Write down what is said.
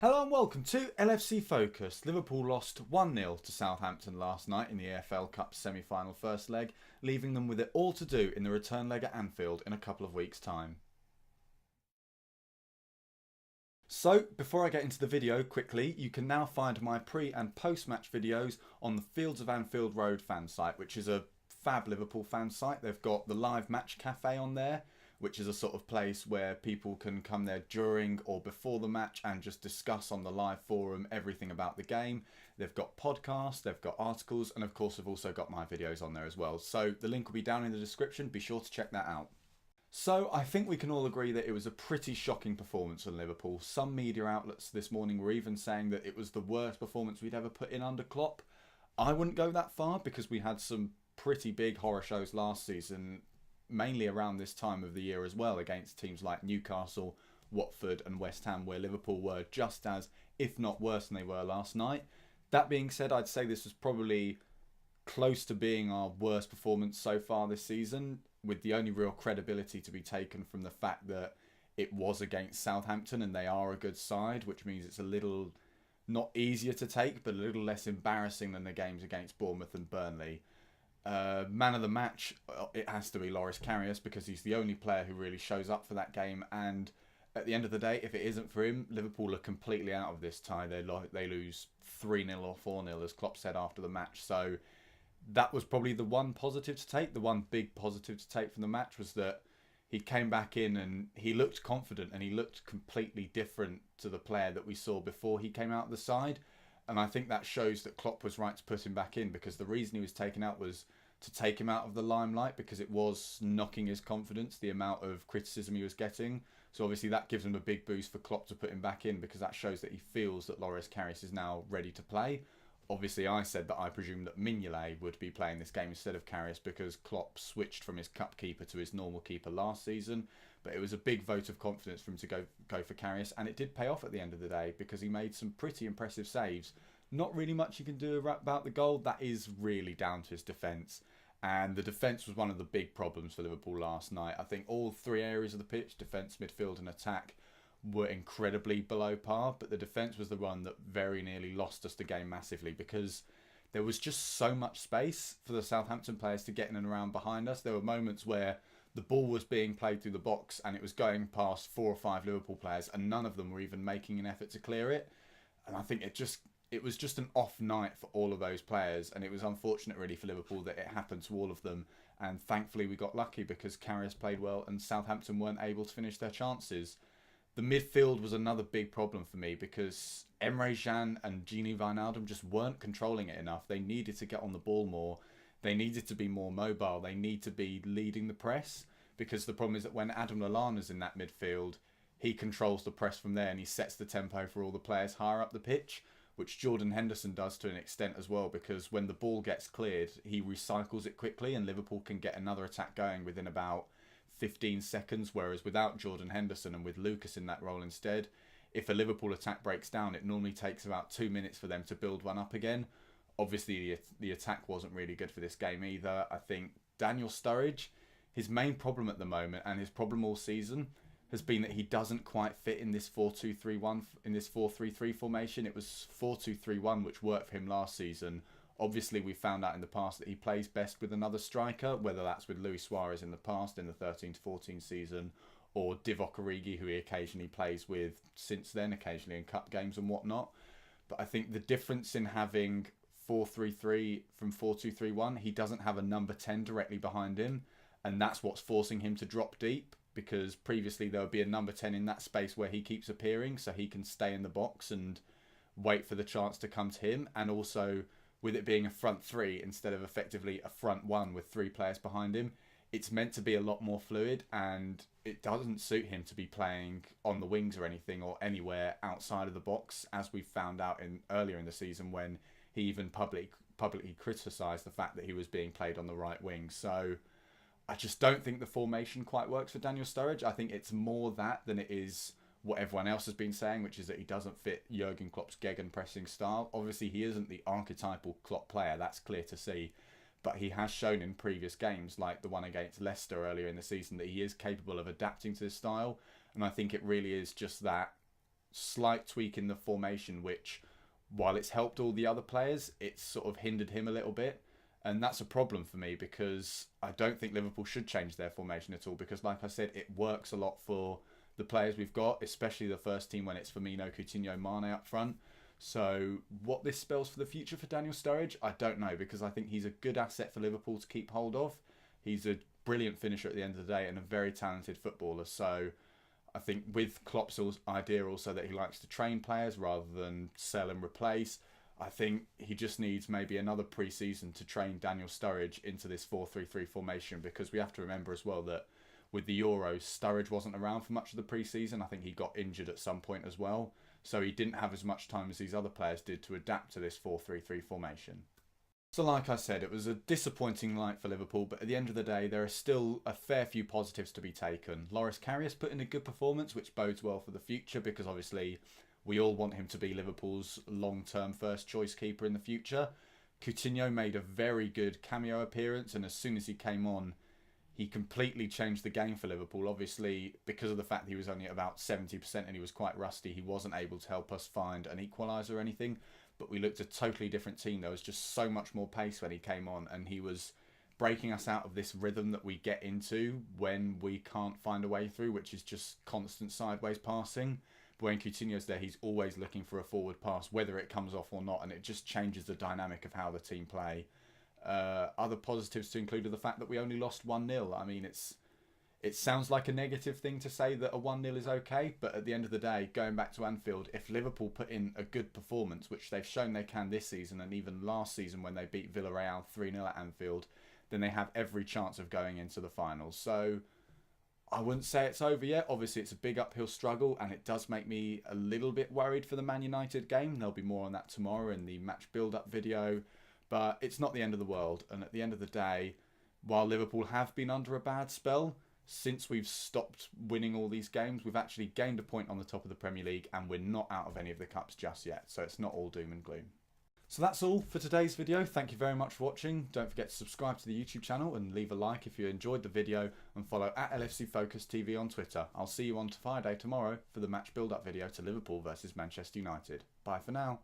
Hello and welcome to LFC Focus. Liverpool lost 1-0 to Southampton last night in the EFL Cup semi-final first leg, leaving them with it all to do in the return leg at Anfield in a couple of weeks' time. So, before I get into the video quickly, you can now find my pre and post-match videos on the Fields of Anfield Road fan site, which is a fab Liverpool fan site. They've got the live match cafe on there, which is a sort of place where people can come there during or before the match and just discuss on the live forum everything about the game. They've got podcasts, they've got articles, and of course they've also got my videos on there as well. So the link will be down in the description. Be sure to check that out. So I think we can all agree that it was a pretty shocking performance from Liverpool. Some media outlets this morning were even saying that it was the worst performance we'd ever put in under Klopp. I wouldn't go that far because we had some pretty big horror shows last season, mainly around this time of the year as well, against teams like Newcastle, Watford and West Ham, where Liverpool were just as, if not worse than they were last night. That being said, I'd say this was probably close to being our worst performance so far this season, with the only real credibility to be taken from the fact that it was against Southampton and they are a good side, which means it's a little not easier to take, but a little less embarrassing than the games against Bournemouth and Burnley. Man of the match, it has to be Loris Karius because he's the only player who really shows up for that game. And at the end of the day, if it isn't for him, Liverpool are completely out of this tie. They lose 3-0 or 4-0, as Klopp said after the match. So that was probably the one positive to take. The one big positive to take from the match was that he came back in and he looked confident and he looked completely different to the player that we saw before he came out of the side. And I think that shows that Klopp was right to put him back in, because the reason he was taken out was to take him out of the limelight, because it was knocking his confidence, the amount of criticism he was getting. So obviously that gives him a big boost for Klopp to put him back in, because that shows that he feels that Loris Karius is now ready to play. Obviously I said that I presumed that Mignolet would be playing this game instead of Karius, because Klopp switched from his cup keeper to his normal keeper last season. But it was a big vote of confidence for him to go for Karius, and it did pay off at the end of the day because he made some pretty impressive saves. Not really much you can do about the goal. That is really down to his defence. And the defence was one of the big problems for Liverpool last night. I think all three areas of the pitch, defence, midfield and attack, were incredibly below par. But the defence was the one that very nearly lost us the game massively, because there was just so much space for the Southampton players to get in and around behind us. There were moments where the ball was being played through the box and it was going past 4 or 5 Liverpool players and none of them were even making an effort to clear it. And I think it was just an off night for all of those players, and it was unfortunate really for Liverpool that it happened to all of them. And thankfully we got lucky because Karius played well and Southampton weren't able to finish their chances. The midfield was another big problem for me because Emre Can and Gini Wijnaldum just weren't controlling it enough. They needed to get on the ball more. They needed to be more mobile. They need to be leading the press, because the problem is that when Adam Lallana's in that midfield, he controls the press from there and he sets the tempo for all the players higher up the pitch, which Jordan Henderson does to an extent as well, because when the ball gets cleared, he recycles it quickly and Liverpool can get another attack going within about 15 seconds, whereas without Jordan Henderson and with Lucas in that role instead, if a Liverpool attack breaks down, it normally takes about 2 minutes for them to build one up again. Obviously, the attack wasn't really good for this game either. I think Daniel Sturridge, his main problem at the moment, and his problem all season, has been that he doesn't quite fit in this 4-2-3-1, in this 4-3-3 formation. It was 4-2-3-1 which worked for him last season. Obviously, we found out in the past that he plays best with another striker, whether that's with Luis Suarez in the past, in the 13-14 season, or Divock Origi, who he occasionally plays with since then, occasionally in cup games and whatnot. But I think the difference in having 4-3-3 from 4-2-3-1, he doesn't have a number 10 directly behind him, and that's what's forcing him to drop deep, because previously there would be a number 10 in that space where he keeps appearing so he can stay in the box and wait for the chance to come to him. And also, with it being a front three instead of effectively a front one with 3 players behind him, it's meant to be a lot more fluid, and it doesn't suit him to be playing on the wings or anything, or anywhere outside of the box, as we found out earlier in the season when he even publicly criticised the fact that he was being played on the right wing. So I just don't think the formation quite works for Daniel Sturridge. I think it's more that than it is what everyone else has been saying, which is that he doesn't fit Jurgen Klopp's gegenpressing style. Obviously, he isn't the archetypal Klopp player, that's clear to see. But he has shown in previous games, like the one against Leicester earlier in the season, that he is capable of adapting to this style. And I think it really is just that slight tweak in the formation, which, while it's helped all the other players, it's sort of hindered him a little bit. And that's a problem for me, because I don't think Liverpool should change their formation at all, because like I said, it works a lot for the players we've got, especially the first team when it's Firmino, Coutinho, Mane up front. So what this spells for the future for Daniel Sturridge, I don't know, because I think he's a good asset for Liverpool to keep hold of. He's a brilliant finisher at the end of the day and a very talented footballer. So I think with Klopp's idea also that he likes to train players rather than sell and replace, I think he just needs maybe another pre-season to train Daniel Sturridge into this 4-3-3 formation, because we have to remember as well that with the Euros, Sturridge wasn't around for much of the pre-season. I think he got injured at some point as well. So he didn't have as much time as these other players did to adapt to this 4-3-3 formation. So like I said, it was a disappointing night for Liverpool, but at the end of the day, there are still a fair few positives to be taken. Loris Karius put in a good performance, which bodes well for the future, because obviously we all want him to be Liverpool's long-term first choice keeper in the future. Coutinho made a very good cameo appearance, and as soon as he came on, he completely changed the game for Liverpool. Obviously, because of the fact that he was only at about 70% and he was quite rusty, he wasn't able to help us find an equaliser or anything. But we looked a totally different team. There was just so much more pace when he came on, and he was breaking us out of this rhythm that we get into when we can't find a way through, which is just constant sideways passing. But when Coutinho's there, he's always looking for a forward pass, whether it comes off or not, and it just changes the dynamic of how the team play. Other positives to include are the fact that we only lost 1-0. I mean, it sounds like a negative thing to say that a 1-0 is okay, but at the end of the day, going back to Anfield, if Liverpool put in a good performance, which they've shown they can this season and even last season when they beat Villarreal 3-0 at Anfield, then they have every chance of going into the finals. So I wouldn't say it's over yet. Obviously, it's a big uphill struggle, and it does make me a little bit worried for the Man United game. There'll be more on that tomorrow in the match build-up video, but it's not the end of the world. And at the end of the day, while Liverpool have been under a bad spell, since we've stopped winning all these games, we've actually gained a point on the top of the Premier League, and we're not out of any of the cups just yet. So it's not all doom and gloom. So that's all for today's video. Thank you very much for watching. Don't forget to subscribe to the YouTube channel and leave a like if you enjoyed the video, and follow at LFC Focus TV on Twitter. I'll see you on Friday tomorrow for the match build-up video to Liverpool versus Manchester United. Bye for now.